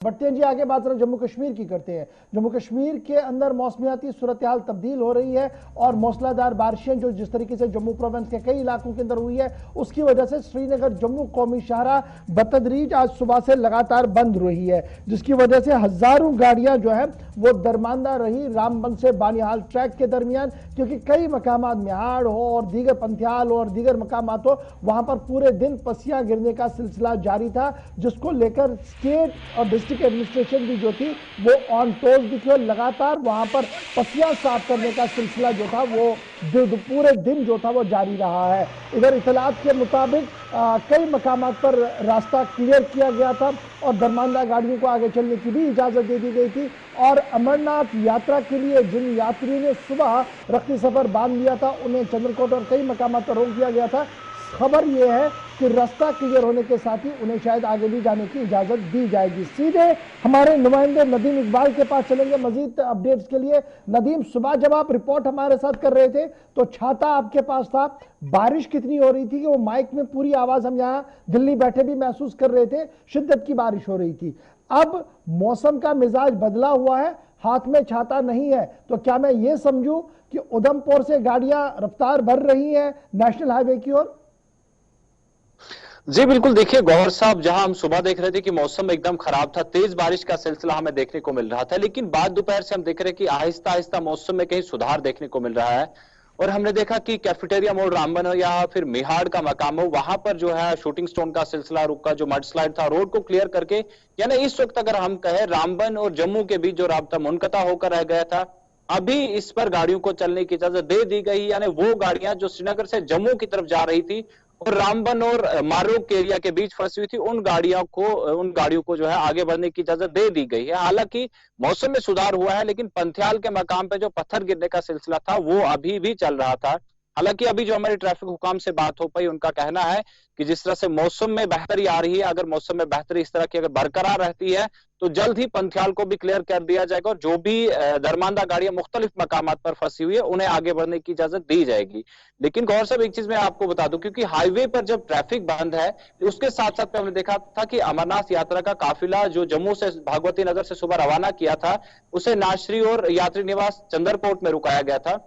बढ़ते हैं जी आगे। बात जरा जम्मू कश्मीर की करते हैं। जम्मू कश्मीर के अंदर मौसमियाती सूरत हाल तब्दील हो रही है और मौसलाधार बारिशें जो जिस तरीके से जम्मू प्रोविंस के कई इलाकों के अंदर हुई है, उसकी वजह से श्रीनगर जम्मू कौमी शाहराह बतदरीज आज सुबह से लगातार बंद रही है, जिसकी वजह से हजारों गाड़ियां जो है वो दरमांदा रही रामबन से बानिहाल ट्रैक के दरमियान, क्योंकि कई मकामात मिहाड़ हो और दीगर पंथियाल हो और दीगर मकामात हो, वहां पर पूरे दिन पसियां गिरने का सिलसिला जारी था, जिसको लेकर स्टेट और डिस्ट्रिक्ट एडमिनिस्ट्रेशन भी जो थी वो ऑन टोज भी थी और लगातार वहां पर पसियां साफ करने का सिलसिला जो था वो पूरे दिन जो था वो जारी रहा है। इधर इतलात के मुताबिक कई मकामात पर रास्ता क्लियर किया गया था और दरमांदा गाड़ियों को आगे चलने की भी इजाजत दे दी गई थी। और अमरनाथ यात्रा के लिए जिन यात्रियों ने सुबह रखती सफर बांध लिया था, उन्हें चंद्रकोट और कई मकामात पर रोक दिया गया था। खबर यह है कि रास्ता क्लियर होने के साथ ही उन्हें शायद आगे भी जाने की इजाजत दी जाएगी। सीधे हमारे नुमाइंदे नदीम इकबाल के पास चलेंगे मजीद अपडेट्स के लिए। नदीम, सुबह जब आप रिपोर्ट हमारे साथ कर रहे थे तो छाता आपके पास था, बारिश कितनी हो रही थी कि वो माइक में पूरी आवाज हम यहाँ दिल्ली बैठे भी महसूस कर रहे थे, शिद्दत की बारिश हो रही थी। अब मौसम का मिजाज बदला हुआ है, हाथ में छाता नहीं है, तो क्या मैं ये समझूं कि उधमपुर से गाड़ियां रफ्तार भर रही हैं नेशनल हाईवे की ओर? जी बिल्कुल, देखिए गौहर साहब, जहां हम सुबह देख रहे थे कि मौसम एकदम खराब था, तेज बारिश का सिलसिला हमें देखने को मिल रहा था, लेकिन बाद दोपहर से हम देख रहे हैं कि आहिस्ता आहिस्ता मौसम में कहीं सुधार देखने को मिल रहा है। और हमने देखा कि कैफेटेरिया मोड़ रामबन हो या फिर मिहाड़ का मकाम हो, वहां पर जो है शूटिंग स्टोन का सिलसिला रुका, जो मड स्लाइड था रोड को क्लियर करके, यानी इस वक्त अगर हम कहें रामबन और जम्मू के बीच जो राब्ता मुनकता होकर रह गया था, अभी इस पर गाड़ियों को चलने की इजाजत दे दी गई। यानी वो गाड़ियां जो श्रीनगर से जम्मू की तरफ जा रही थी और रामबन और मारूक के एरिया के बीच फंसी हुई थी, उन गाड़ियों को जो है आगे बढ़ने की इजाजत दे दी गई है। हालांकि मौसम में सुधार हुआ है, लेकिन पंथियाल के मकाम पे जो पत्थर गिरने का सिलसिला था वो अभी भी चल रहा था। हालांकि अभी जो हमारे ट्रैफिक हुकाम से बात हो पाई, उनका कहना है कि जिस तरह से मौसम में बेहतरी आ रही है, अगर मौसम में बेहतरी इस तरह की अगर बरकरार रहती है तो जल्द ही पंथियाल को भी क्लियर कर दिया जाएगा और जो भी दरमांदा गाड़ियां मुख्तलिफ मकामात पर फंसी हुई है उन्हें आगे बढ़ने की इजाजत दी जाएगी। लेकिन गौर साहब, एक चीज मैं आपको बता दूं, क्योंकि हाईवे पर जब ट्रैफिक बंद है, उसके साथ साथ हमने देखा था कि अमरनाथ यात्रा का काफिला जो जम्मू से भागवती नगर से सुबह रवाना किया था, उसे नाशरी और यात्री निवास चंद्रकोट में रुकाया गया था।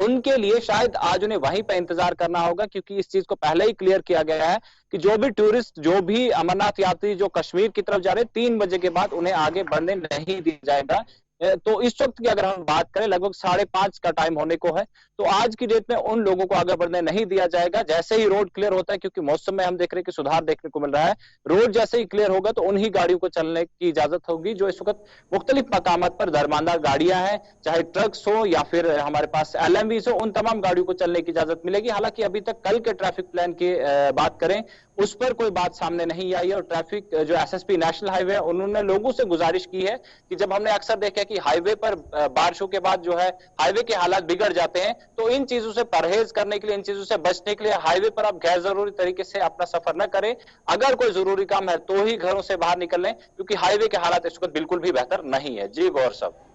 उनके लिए शायद आज उन्हें वहीं पर इंतजार करना होगा, क्योंकि इस चीज को पहले ही क्लियर किया गया है कि जो भी टूरिस्ट, जो भी अमरनाथ यात्री जो कश्मीर की तरफ जा रहे हैं, 3 बजे के बाद उन्हें आगे बढ़ने नहीं दिया जाएगा। तो इस वक्त की अगर हम बात करें, लगभग 5:30 का टाइम होने को है, तो आज की डेट में उन लोगों को आगे बढ़ने नहीं दिया जाएगा। जैसे ही रोड क्लियर होता है, क्योंकि मौसम में हम देख रहे हैं कि सुधार देखने को मिल रहा है, रोड जैसे ही क्लियर होगा तो उन्हीं गाड़ियों को चलने की इजाजत होगी जो इस वक्त मुख्तलिफ मकामात पर दरमांदा गाड़ियां हैं, चाहे ट्रक्स हो या फिर हमारे पास LMVs हो, उन तमाम गाड़ियों को चलने की इजाजत मिलेगी। हालांकि अभी तक कल के ट्रैफिक प्लान की बात करें, उस पर कोई बात सामने नहीं आई है और ट्रैफिक जो SSP नेशनल हाईवे है, उन्होंने लोगों से गुजारिश की है कि जब हमने अक्सर देखा कि हाईवे पर बारिशों के बाद जो है हाईवे के हालात बिगड़ जाते हैं, तो इन चीजों से परहेज करने के लिए, इन चीजों से बचने के लिए हाईवे पर आप गैर जरूरी तरीके से अपना सफर न करें। अगर कोई जरूरी काम है तो ही घरों से बाहर निकलें, क्योंकि हाईवे के हालात इस वक्त बिल्कुल भी बेहतर नहीं है। जी गौर साहब,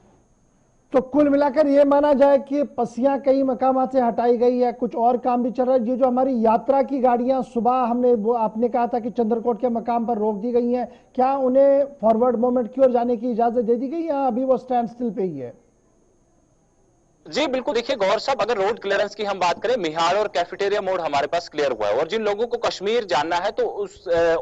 तो कुल मिलाकर यह माना जाए कि पसियां कई मकामात से हटाई गई है, कुछ और काम भी चल रहा है। ये जो हमारी यात्रा की गाड़ियां सुबह आपने कहा था कि चंद्रकोट के मकाम पर रोक दी गई हैं, क्या उन्हें फॉरवर्ड मूवमेंट की ओर जाने की इजाजत दे दी गई या अभी वो स्टैंड स्टिल पे ही है? जी बिल्कुल, देखिए गौर साहब, अगर रोड क्लियरेंस की हम बात करें, मिहाड़ और कैफेटेरिया मोड़ हमारे पास क्लियर हुआ है और जिन लोगों को कश्मीर जाना है तो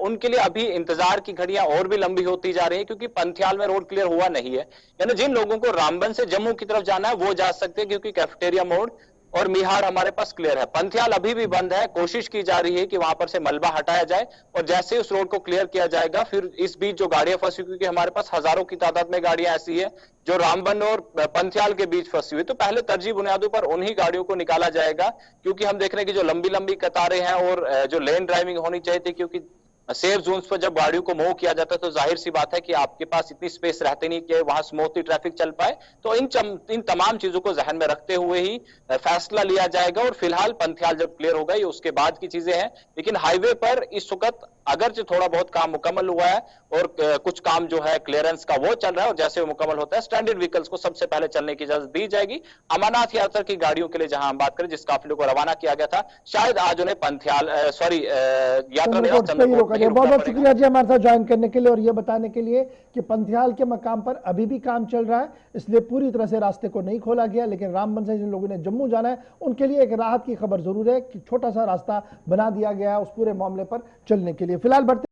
उनके लिए अभी इंतजार की घड़ियां और भी लंबी होती जा रही है, क्योंकि पंथियाल में रोड क्लियर हुआ नहीं है। यानी जिन लोगों को रामबन से जम्मू की तरफ जाना है वो जा सकते हैं, क्योंकि कैफेटेरिया मोड़ और मिहाड़ हमारे पास क्लियर है। पंथियाल अभी भी बंद है, कोशिश की जा रही है कि वहां पर से मलबा हटाया जाए और जैसे ही उस रोड को क्लियर किया जाएगा, फिर इस बीच जो गाड़ियां फंसी, क्योंकि हमारे पास हजारों की तादाद में गाड़ियां ऐसी है जो रामबन और पंथियाल के बीच फंसी हुई, तो पहले तरजीह बुनियादों पर उन्हीं गाड़ियों को निकाला जाएगा, क्योंकि हम देख रहे हैं कि जो लंबी लंबी कतारें हैं और जो लेन ड्राइविंग होनी चाहिए थी, क्योंकि सेफ जोन्स पर जब गाड़ियों को मूव किया जाता है तो जाहिर सी बात है कि आपके पास इतनी स्पेस रहती नहीं कि वहां स्मूथली ट्रैफिक चल पाए। तो इन तमाम चीजों को जहन में रखते हुए ही फैसला लिया जाएगा और फिलहाल पंथियाल जब क्लियर होगा ये उसके बाद की चीजें हैं। लेकिन हाईवे पर इस वक्त अगरचे थोड़ा बहुत काम मुकम्मल हुआ है और कुछ काम जो है क्लियरेंस का वो चल रहा है, और जैसे वो मुकम्मल होता है स्टैंडर्ड व्हीकल्स को सबसे पहले चलने की इजाजत दी जाएगी। अमरनाथ यात्रा की गाड़ियों के लिए जहां हम बात करें, जिस काफिले को रवाना किया गया था, शायद आज उन्हें पंथियाल यात्रा निवास चंद्रकोट ही बहुत रुकना बहुत पड़ेगा। शुक्रिया जी हमारे साथ ज्वाइन करने के लिए और ये बताने के लिए कि पंथियाल के मकाम पर अभी भी काम चल रहा है, इसलिए पूरी तरह से रास्ते को नहीं खोला गया, लेकिन रामबन से जिन लोगों ने जम्मू जाना है उनके लिए एक राहत की खबर जरूर है कि छोटा सा रास्ता बना दिया गया है उस पूरे मामले पर चलने के लिए। फिलहाल बढ़ते